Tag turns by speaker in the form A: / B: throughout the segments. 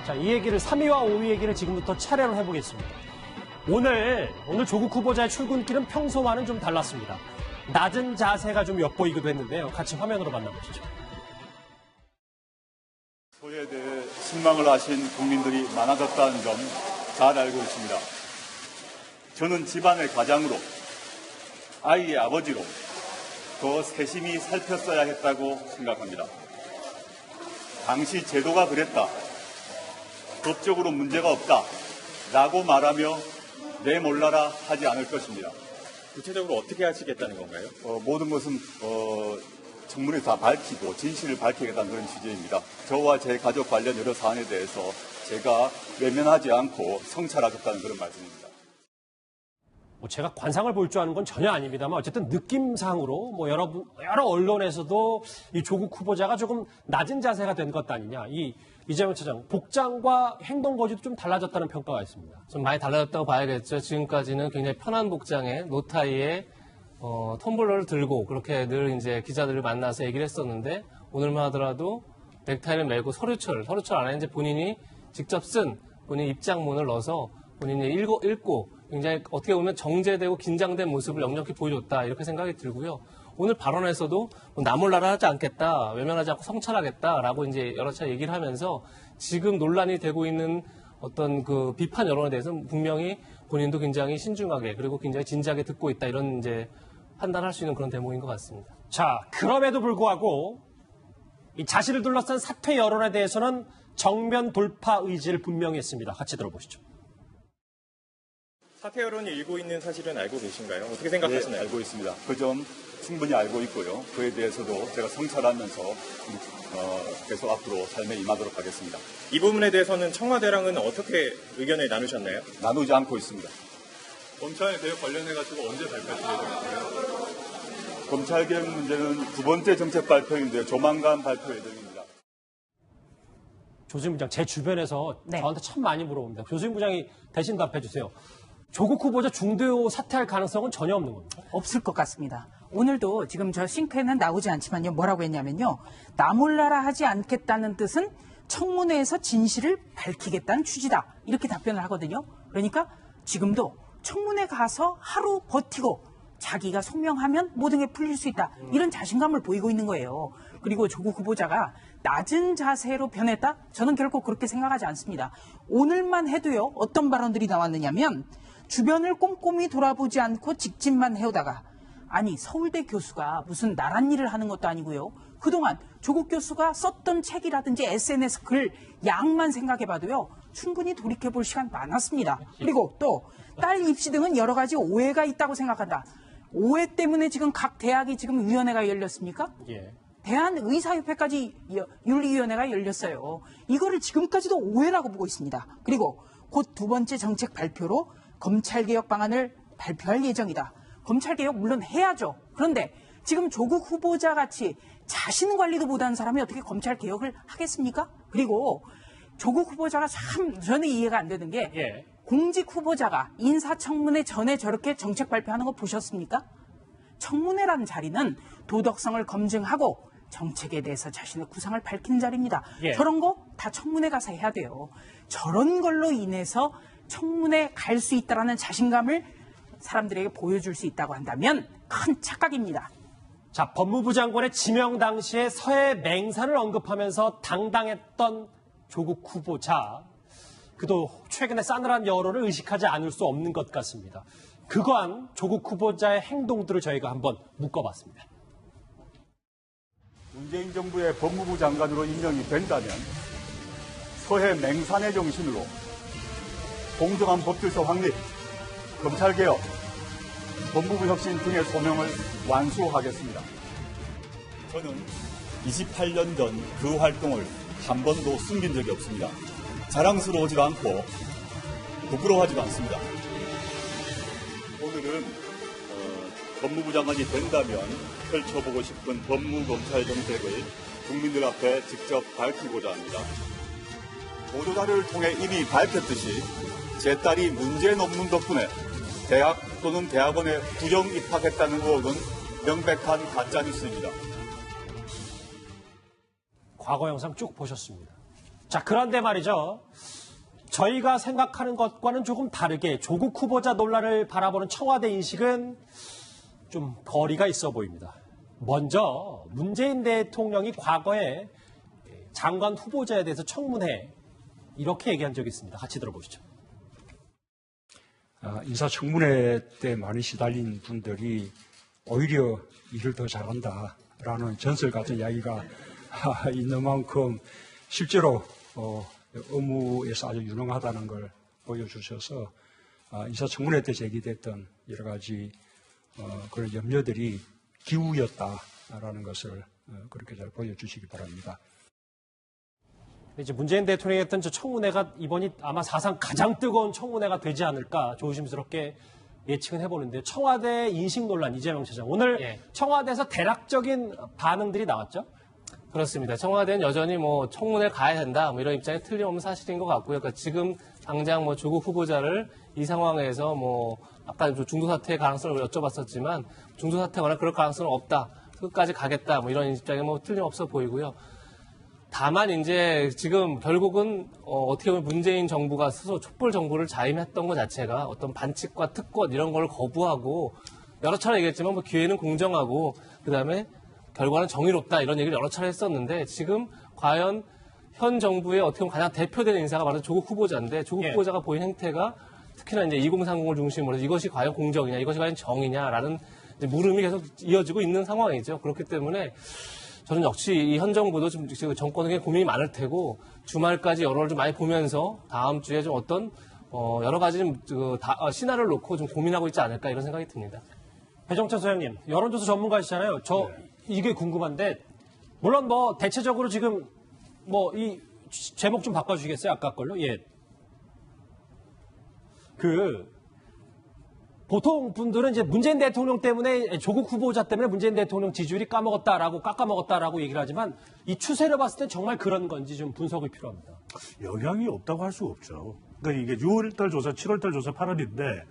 A: 자, 이 얘기를 3위와 5위 얘기를 지금부터 차례로 해보겠습니다. 오늘 조국 후보자의 출근길은 평소와는 좀 달랐습니다. 낮은 자세가 좀 엿보이기도 했는데요. 같이 화면으로 만나보시죠.
B: 소에 대해 실망을 하신 국민들이 많아졌다는 점 잘 알고 있습니다. 저는 집안의 가장으로, 아이의 아버지로 더 세심히 살폈어야 했다고 생각합니다. 당시 제도가 그랬다, 법적으로 문제가 없다 라고 말하며 내몰라라 하지 않을 것입니다.
C: 구체적으로 어떻게 하시겠다는 건가요?
B: 모든 것은 청문회에서 다 밝히고 진실을 밝히겠다는 그런 취지입니다. 저와 제 가족 관련 여러 사안에 대해서 제가 외면하지 않고 성찰하겠다는 그런 말씀입니다.
A: 제가 관상을 볼 줄 아는 건 전혀 아닙니다만 어쨌든 느낌상으로 여러 언론에서도 이 조국 후보자가 조금 낮은 자세가 된 것 아니냐. 이재명 차장 복장과 행동 거지도 좀 달라졌다는 평가가 있습니다.
D: 좀 많이 달라졌다고 봐야겠죠. 지금까지는 굉장히 편한 복장에 노타이에 텀블러를 들고 그렇게 늘 이제 기자들을 만나서 얘기를 했었는데 오늘만 하더라도 넥타이를 메고 서류철 안에 이제 본인이 직접 쓴 본인 입장문을 넣어서 본인이 읽고 굉장히 어떻게 보면 정제되고 긴장된 모습을 역력히 보여줬다 이렇게 생각이 들고요. 오늘 발언에서도 나몰라라 하지 않겠다, 외면하지 않고 성찰하겠다라고 이제 여러 차례 얘기를 하면서 지금 논란이 되고 있는 어떤 그 비판 여론에 대해서는 분명히 본인도 굉장히 신중하게 그리고 굉장히 진지하게 듣고 있다 이런 이제 판단할 수 있는 그런 대목인 것 같습니다.
A: 자, 그럼에도 불구하고 이 자신을 둘러싼 사퇴 여론에 대해서는 정면 돌파 의지를 분명히 했습니다. 같이 들어보시죠.
C: 사퇴 여론이 일고 있는 사실은 알고 계신가요? 어떻게 생각하시나요?
B: 네, 알고 있습니다. 그 점 충분히 알고 있고요. 그에 대해서도 제가 성찰하면서 계속 앞으로 삶에 임하도록 하겠습니다.
C: 이 부분에 대해서는 청와대랑은 어떻게 의견을 나누셨나요?
B: 나누지 않고 있습니다.
E: 검찰개혁 관련해가지고 언제 발표하실 예정인가요?
B: 검찰개혁 문제는 두 번째 정책 발표인데요. 조만간 발표 예정입니다.
A: 조수진 부장, 제 주변에서
F: 네.
A: 저한테 참 많이 물어봅니다. 조수진 부장이 대신 답해 주세요. 조국 후보자 중도 사퇴할 가능성은 전혀 없는 겁니다.
F: 없을 것 같습니다. 오늘도 지금 저 싱크에는 나오지 않지만요. 뭐라고 했냐면요. 나몰라라 하지 않겠다는 뜻은 청문회에서 진실을 밝히겠다는 취지다. 이렇게 답변을 하거든요. 그러니까 지금도 청문회 가서 하루 버티고 자기가 소명하면 모든 게 풀릴 수 있다. 이런 자신감을 보이고 있는 거예요. 그리고 조국 후보자가 낮은 자세로 변했다? 저는 결코 그렇게 생각하지 않습니다. 오늘만 해도요. 어떤 발언들이 나왔느냐면 주변을 꼼꼼히 돌아보지 않고 직진만 해오다가 아니 서울대 교수가 무슨 나란 일을 하는 것도 아니고요. 그동안 조국 교수가 썼던 책이라든지 SNS 글 양만 생각해봐도요. 충분히 돌이켜볼 시간 많았습니다. 그리고 또 딸 입시 등은 여러 가지 오해가 있다고 생각한다. 오해 때문에 지금 각 대학이 지금 위원회가 열렸습니까?
A: 예.
F: 대한의사협회까지 윤리위원회가 열렸어요. 이거를 지금까지도 오해라고 보고 있습니다. 그리고 곧 두 번째 정책 발표로 검찰개혁 방안을 발표할 예정이다. 검찰개혁 물론 해야죠. 그런데 지금 조국 후보자 같이 자신 관리도 못하는 사람이 어떻게 검찰개혁을 하겠습니까? 그리고 조국 후보자가 참 저는 이해가 안 되는 게
A: 예.
F: 공직 후보자가 인사청문회 전에 저렇게 정책 발표하는 거 보셨습니까? 청문회라는 자리는 도덕성을 검증하고 정책에 대해서 자신의 구상을 밝히는 자리입니다.
A: 예.
F: 저런 거 다 청문회 가서 해야 돼요. 저런 걸로 인해서 청문회 갈 수 있다는 자신감을 사람들에게 보여줄 수 있다고 한다면 큰 착각입니다.
A: 자, 법무부 장관의 지명 당시에 서해 맹산을 언급하면서 당당했던 조국 후보자. 그도 최근에 싸늘한 여론을 의식하지 않을 수 없는 것 같습니다. 그러한 조국 후보자의 행동들을 저희가 한번 묶어봤습니다.
B: 문재인 정부의 법무부 장관으로 임명이 된다면 서해 맹산의 정신으로 공정한 법질서 확립, 검찰개혁, 법무부 혁신 등의 소명을 완수하겠습니다. 저는 28년 전 그 활동을 한 번도 숨긴 적이 없습니다. 자랑스러워하지도 않고 부끄러워하지도 않습니다. 오늘은 법무부 장관이 된다면 펼쳐보고 싶은 법무검찰 정책을 국민들 앞에 직접 밝히고자 합니다. 보도자료를 통해 이미 밝혔듯이 제 딸이 문제 논문 덕분에 대학 또는 대학원에 부정 입학했다는 의혹은 명백한 가짜뉴스입니다.
A: 과거 영상 쭉 보셨습니다. 자, 그런데 말이죠. 저희가 생각하는 것과는 조금 다르게 조국 후보자 논란을 바라보는 청와대 인식은 좀 거리가 있어 보입니다. 먼저 문재인 대통령이 과거에 장관 후보자에 대해서 청문회 이렇게 얘기한 적이 있습니다. 같이 들어보시죠.
G: 인사청문회 때 많이 시달린 분들이 오히려 일을 더 잘한다라는 전설 같은 이야기가 있는 만큼 실제로 업무에서 아주 유능하다는 걸 보여주셔서 인사청문회 때 제기됐던 여러 가지 그런 염려들이 기우였다라는 것을 그렇게 잘 보여주시기 바랍니다.
A: 이제 문재인 대통령이 했던 저 청문회가 이번이 아마 사상 가장 뜨거운 청문회가 되지 않을까 조심스럽게 예측은 해보는데 청와대 인식 논란 이재명 차장 오늘 청와대에서 대략적인 반응들이 나왔죠?
D: 그렇습니다. 청와대는 여전히 뭐 청문회 가야 된다 뭐 이런 입장이 틀림없는 사실인 것 같고요. 그러니까 지금 당장 뭐 조국 후보자를 이 상황에서 뭐 아까 중도 사퇴의 가능성을 여쭤봤었지만 중도 사퇴거나 그럴 가능성은 없다. 끝까지 가겠다 뭐 이런 입장이 뭐 틀림없어 보이고요. 다만 이제 지금 결국은 어떻게 보면 문재인 정부가 스스로 촛불 정부를 자임했던 것 자체가 어떤 반칙과 특권 이런 걸 거부하고 여러 차례 얘기했지만 뭐 기회는 공정하고 그다음에 결과는 정의롭다 이런 얘기를 여러 차례 했었는데 지금 과연 현 정부의 어떻게 보면 가장 대표되는 인사가 바로 조국 후보자인데 조국 후보자가 보인 행태가 특히나 이제 2030을 중심으로 해서 이것이 과연 공정이냐 이것이 과연 정의냐라는 이제 물음이 계속 이어지고 있는 상황이죠. 그렇기 때문에 저는 역시 이 현 정부도 지금 정권에게 고민이 많을 테고 주말까지 여론을 좀 많이 보면서 다음 주에 좀 어떤 여러 가지 좀 시나리오를 놓고 좀 고민하고 있지 않을까 이런 생각이 듭니다.
A: 배정찬 소장님, 여론조사 전문가이시잖아요. 이게 궁금한데 물론 뭐 대체적으로 지금 뭐 이 제목 좀 바꿔주시겠어요? 아까 걸로? 예. 보통 분들은 이제 문재인 대통령 때문에 조국 후보자 때문에 문재인 대통령 지지율이 깎아먹었다라고 얘기를 하지만 이 추세를 봤을 때 정말 그런 건지 좀 분석이 필요합니다.
H: 영향이 없다고 할 수가 없죠. 그러니까 이게 6월달 조사, 7월달 조사 8월인데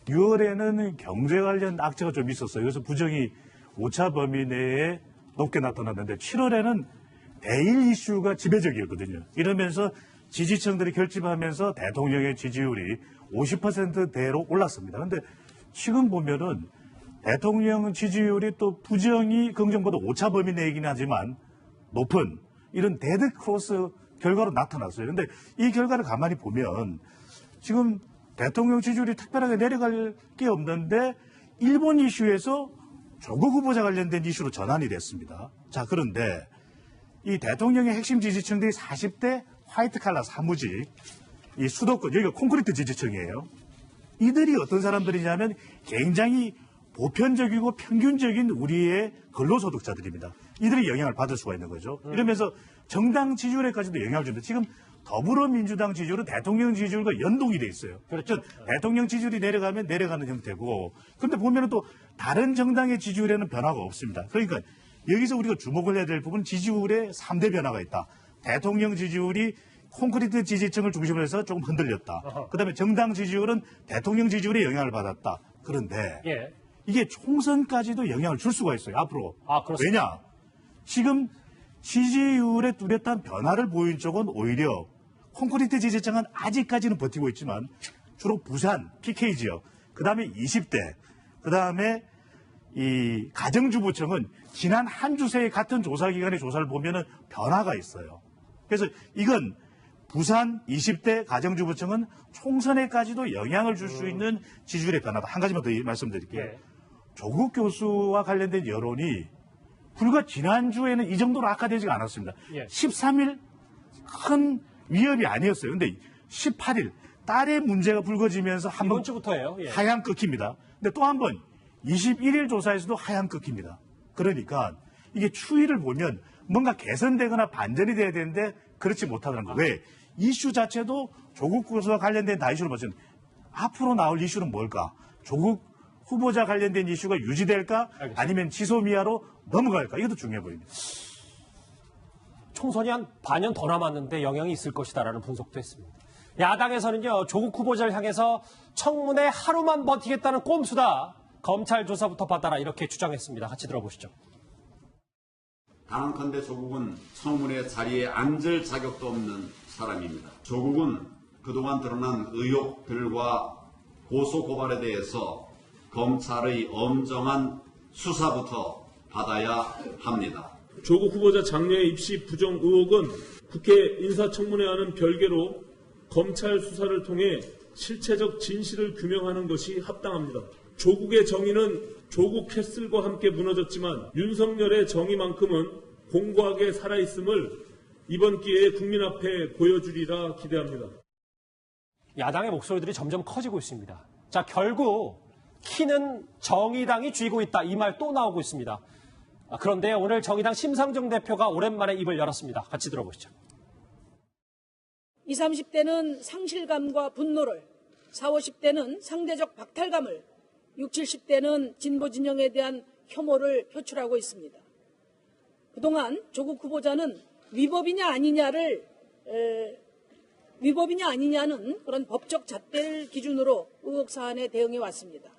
H: 6월에는 경제 관련 악재가 좀 있었어요. 그래서 부정이 오차 범위 내에 높게 나타났는데 7월에는 대일 이슈가 지배적이었거든요. 이러면서 지지층들이 결집하면서 대통령의 지지율이 50%대로 올랐습니다. 그런데 지금 보면은 대통령 지지율이 또 부정이 긍정보다 오차 범위 내이긴 하지만 높은 이런 데드 크로스 결과로 나타났어요. 그런데 이 결과를 가만히 보면 지금 대통령 지지율이 특별하게 내려갈 게 없는데 일본 이슈에서 조국 후보자 관련된 이슈로 전환이 됐습니다. 자, 그런데 이 대통령의 핵심 지지층들이 40대 화이트 칼라 사무직, 이 수도권, 여기가 콘크리트 지지층이에요. 이들이 어떤 사람들이냐면 굉장히 보편적이고 평균적인 우리의 근로소득자들입니다. 이들이 영향을 받을 수가 있는 거죠. 이러면서 정당 지지율에까지도 영향을 줍니다. 지금 더불어민주당 지지율은 대통령 지지율과 연동이 돼 있어요. 그렇죠. 대통령 지지율이 내려가면 내려가는 형태고, 그런데 보면은 또 다른 정당의 지지율에는 변화가 없습니다. 그러니까 여기서 우리가 주목을 해야 될 부분은 지지율에 3대 변화가 있다. 대통령 지지율이 콘크리트 지지층을 중심으로 해서 조금 흔들렸다. 그다음에 정당 지지율은 대통령 지지율에 영향을 받았다. 그런데 이게 총선까지도 영향을 줄 수가 있어요. 앞으로. 왜냐? 지금 지지율의 뚜렷한 변화를 보인 쪽은 오히려 콘크리트 지지층은 아직까지는 버티고 있지만 주로 부산, PK 지역, 그다음에 20대, 그다음에 이 가정주부층은 지난 한 주 새에 같은 조사기관의 조사를 보면은 변화가 있어요. 그래서 이건 부산 20대 가정주부층은 총선에까지도 영향을 줄 수 있는 지지율의 변화다. 한 가지만 더 말씀드릴게요. 조국 교수와 관련된 여론이 불과 지난주에는 이 정도로 악화되지가 않았습니다. 13일 큰 위협이 아니었어요. 근데 18일 딸의 문제가 불거지면서 한번
A: 이번 주부터예요.
H: 하향 꺾입니다. 근데 또 한 번 21일 조사에서도 하향 꺾입니다. 그러니까 이게 추이를 보면 뭔가 개선되거나 반전이 돼야 되는데 그렇지 못하다는 거예요. 왜? 이슈 자체도 조국 교수와 관련된 다 이슈를 보시면 앞으로 나올 이슈는 뭘까? 조국 후보자 관련된 이슈가 유지될까? 아니면 지소미아로 넘어갈까? 이것도 중요해 보입니다.
A: 총선이 한 반년 더 남았는데 영향이 있을 것이다라는 분석도 했습니다. 야당에서는요, 조국 후보자를 향해서 청문회 하루만 버티겠다는 꼼수다. 검찰 조사부터 받아라 이렇게 주장했습니다. 같이 들어보시죠.
I: 단언컨대 조국은 청문회 자리에 앉을 자격도 없는 사람입니다. 조국은 그동안 드러난 의혹들과 고소고발에 대해서 검찰의 엄정한 수사부터 받아야 합니다.
J: 조국 후보자 장녀의 입시 부정 의혹은 국회 인사청문회와는 별개로 검찰 수사를 통해 실체적 진실을 규명하는 것이 합당합니다. 조국의 정의는 조국 캐슬과 함께 무너졌지만 윤석열의 정의만큼은 공고하게 살아있음을 이번 기회에 국민 앞에 보여주리라 기대합니다.
A: 야당의 목소리들이 점점 커지고 있습니다. 자, 결국 키는 정의당이 쥐고 있다. 이 말 또 나오고 있습니다. 그런데 오늘 정의당 심상정 대표가 오랜만에 입을 열었습니다. 같이 들어보시죠.
K: 20, 30대는 상실감과 분노를, 40, 50대는 상대적 박탈감을, 60, 70대는 진보 진영에 대한 혐오를 표출하고 있습니다. 그동안 조국 후보자는 위법이냐 아니냐는 그런 법적 잣대를 기준으로 의혹 사안에 대응해 왔습니다.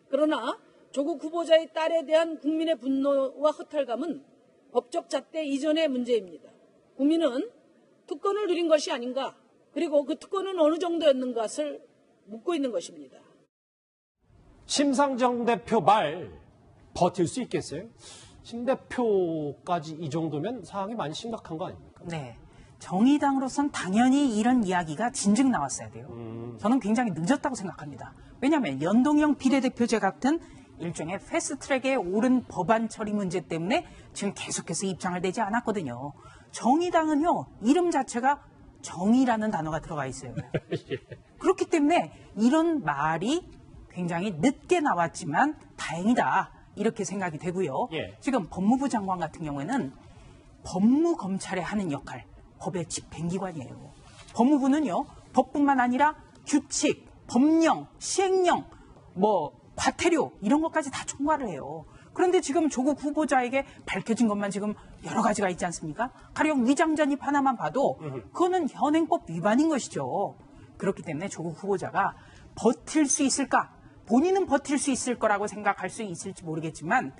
K: 그러나 조국 후보자의 딸에 대한 국민의 분노와 허탈감은 법적 잣대 이전의 문제입니다. 국민은 특권을 누린 것이 아닌가, 그리고 그 특권은 어느 정도였는가 것을 묻고 있는 것입니다.
A: 심상정 대표 말 버틸 수 있겠어요? 심 대표까지 이 정도면 상황이 많이 심각한 거 아닙니까?
F: 네. 정의당으로선 당연히 이런 이야기가 진즉 나왔어야 돼요. 저는 굉장히 늦었다고 생각합니다. 왜냐하면 연동형 비례대표제 같은 일종의 패스트트랙에 오른 법안 처리 문제 때문에 지금 계속해서 입장을 내지 않았거든요. 정의당은요, 이름 자체가 정의라는 단어가 들어가 있어요. 그렇기 때문에 이런 말이 굉장히 늦게 나왔지만 다행이다, 이렇게 생각이 되고요. 지금 법무부 장관 같은 경우에는 법무검찰에 하는 역할, 법의 집행기관이에요. 법무부는요, 법뿐만 아니라 규칙, 법령, 시행령, 과태료 이런 것까지 다 총괄을 해요. 그런데 지금 조국 후보자에게 밝혀진 것만 지금 여러 가지가 있지 않습니까? 가령 위장 전입 하나만 봐도 그거는 현행법 위반인 것이죠. 그렇기 때문에 조국 후보자가 버틸 수 있을까? 본인은 버틸 수 있을 거라고 생각할 수 있을지 모르겠지만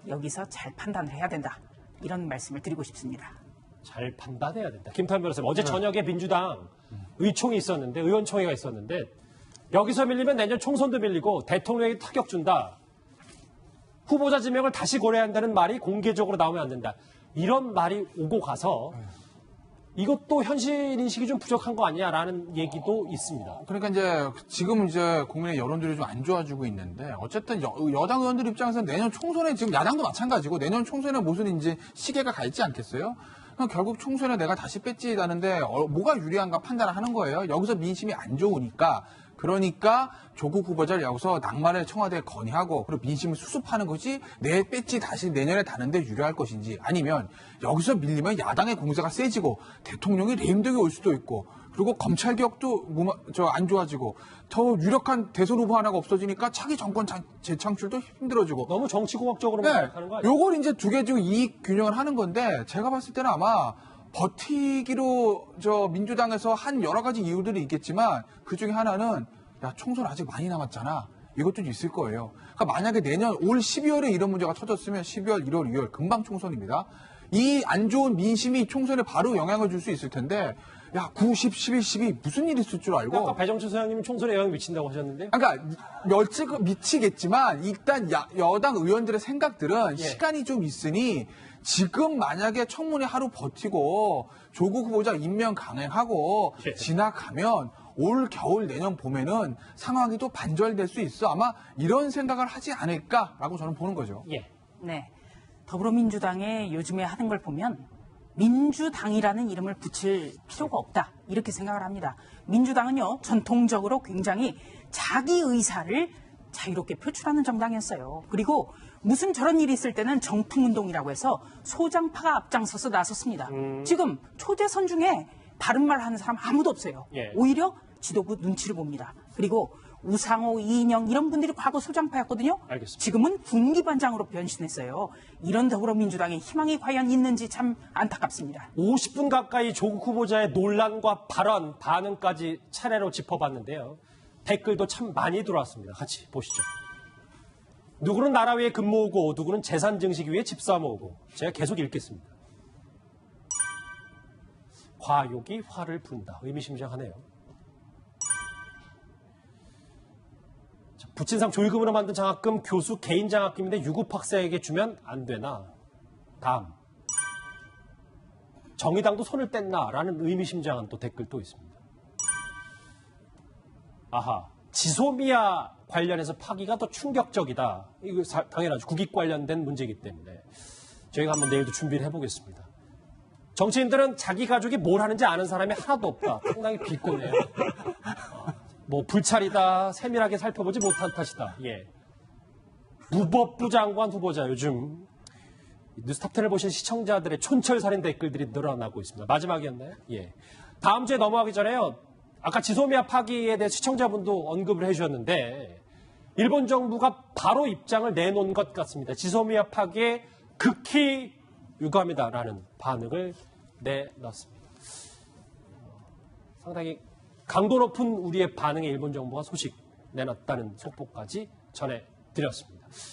F: 여기서 잘 판단을 해야 된다. 이런 말씀을 드리고 싶습니다.
A: 잘 판단해야 된다. 김탄 변호사님, 어제 저녁에 민주당 의총이 있었는데, 의원총회가 있었는데, 여기서 밀리면 내년 총선도 밀리고 대통령에게 타격 준다. 후보자 지명을 다시 고려한다는 말이 공개적으로 나오면 안 된다. 이런 말이 오고 가서 이것도 현실 인식이 좀 부족한 거 아니야라는 얘기도 있습니다.
L: 그러니까 이제 지금 이제 국민의 여론들이 좀 안 좋아지고 있는데 어쨌든 여당 의원들 입장에서는 내년 총선에 지금 야당도 마찬가지고 내년 총선에 무슨 이제 시계가 가 있지 않겠어요? 그럼 결국 총선에 내가 다시 배지다는데 뭐가 유리한가 판단을 하는 거예요. 여기서 민심이 안 좋으니까. 그러니까 조국 후보자를 여기서 낙마를 청와대에 건의하고 그리고 민심을 수습하는 것이 내 배지 다시 내년에 다는데 유리할 것인지, 아니면 여기서 밀리면 야당의 공세가 세지고 대통령이 레임덕이 올 수도 있고 그리고 검찰 개혁도 안 좋아지고 더 유력한 대선 후보 하나가 없어지니까 차기 정권 재창출도 힘들어지고
A: 너무 정치공학적으로만 생각하는 거 아니에요?
L: 요걸 이제 두 개 지금 이익 균형을 하는 건데 제가 봤을 때는 아마 버티기로 민주당에서 한 여러 가지 이유들이 있겠지만 그 중에 하나는 야, 총선 아직 많이 남았잖아. 이것도 있을 거예요. 그러니까 만약에 내년 올 12월에 이런 문제가 터졌으면 12월, 1월, 2월 금방 총선입니다. 이 안 좋은 민심이 총선에 바로 영향을 줄 수 있을 텐데 야, 9, 10, 11, 12 무슨 일이 있을 줄 알고.
A: 아까 배정철 소장님은 총선에 영향 미친다고 하셨는데.
L: 그러니까 미치겠지만 일단 여당 의원들의 생각들은 시간이 좀 있으니 지금 만약에 청문회 하루 버티고 조국 후보자 임명 강행하고 지나가면 올 겨울 내년 봄에는 상황이 또 반전될 수 있어. 아마 이런 생각을 하지 않을까라고 저는 보는 거죠.
F: 네. 더불어민주당의 요즘에 하는 걸 보면 민주당이라는 이름을 붙일 필요가 없다, 이렇게 생각을 합니다. 민주당은요, 전통적으로 굉장히 자기 의사를 자유롭게 표출하는 정당이었어요. 그리고 무슨 저런 일이 있을 때는 정통운동이라고 해서 소장파가 앞장서서 나섰습니다. 지금 초대선 중에 바른 말 하는 사람 아무도 없어요. 오히려 지도부 눈치를 봅니다. 그리고 우상호, 이인영 이런 분들이 과거 소장파였거든요.
A: 알겠습니다.
F: 지금은 군기반장으로 변신했어요. 이런 더불어민주당의 희망이 과연 있는지 참 안타깝습니다.
A: 50분 가까이 조국 후보자의 논란과 발언, 반응까지 차례로 짚어봤는데요. 댓글도 참 많이 들어왔습니다. 같이 보시죠. 누구는 나라 위에 금 모으고 누구는 재산 증식 위에 집 사 모으고. 제가 계속 읽겠습니다. 과욕이 화를 분다. 의미심장하네요. 자, 부친상 조의금으로 만든 장학금 교수 개인 장학금인데 유급 학생에게 주면 안 되나? 다음. 정의당도 손을 뗐나라는 의미심장한 또 댓글도 있습니다. 아하, 지소미아 관련해서 파기가 더 충격적이다. 이거 당연하죠. 국익 관련된 문제이기 때문에 저희가 한번 내일도 준비를 해보겠습니다. 정치인들은 자기 가족이 뭘 하는지 아는 사람이 하나도 없다. 상당히 비꼬네요. 뭐 불찰이다, 세밀하게 살펴보지 못한 탓이다. 예. 무법부 장관 후보자 요즘 뉴스탑10을 보신 시청자들의 촌철살인 댓글들이 늘어나고 있습니다. 마지막이었나요? 예. 다음 주에 넘어가기 전에요. 아까 지소미아 파기에 대해 시청자분도 언급을 해주셨는데 일본 정부가 바로 입장을 내놓은 것 같습니다. 지소미아 파기에 극히 유감이다라는 반응을 내놨습니다. 상당히 강도 높은 우리의 반응에 일본 정부가 소식 내놨다는 속보까지 전해드렸습니다.